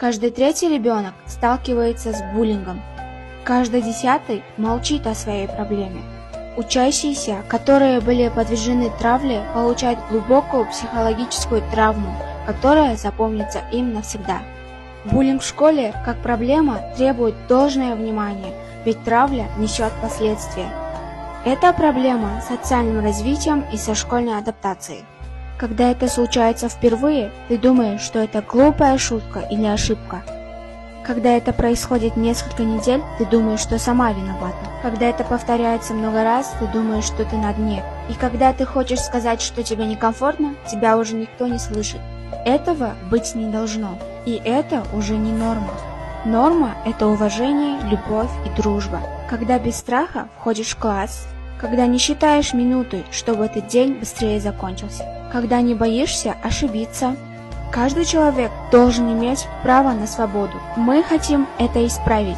Каждый третий ребенок сталкивается с буллингом. Каждый десятый молчит о своей проблеме. Учащиеся, которые были подвержены травле, получают глубокую психологическую травму, которая запомнится им навсегда. Буллинг в школе, как проблема, требует должное внимание, ведь травля несет последствия. Это проблема с социальным развитием и со школьной адаптацией. Когда это случается впервые, ты думаешь, что это глупая шутка или ошибка. Когда это происходит несколько недель, ты думаешь, что сама виновата. Когда это повторяется много раз, ты думаешь, что ты на дне. И когда ты хочешь сказать, что тебе некомфортно, тебя уже никто не слышит. Этого быть не должно. И это уже не норма. Норма – это уважение, любовь и дружба. Когда без страха входишь в класс, когда не считаешь минуты, чтобы этот день быстрее закончился, когда не боишься ошибиться. Каждый человек должен иметь право на свободу. Мы хотим это исправить.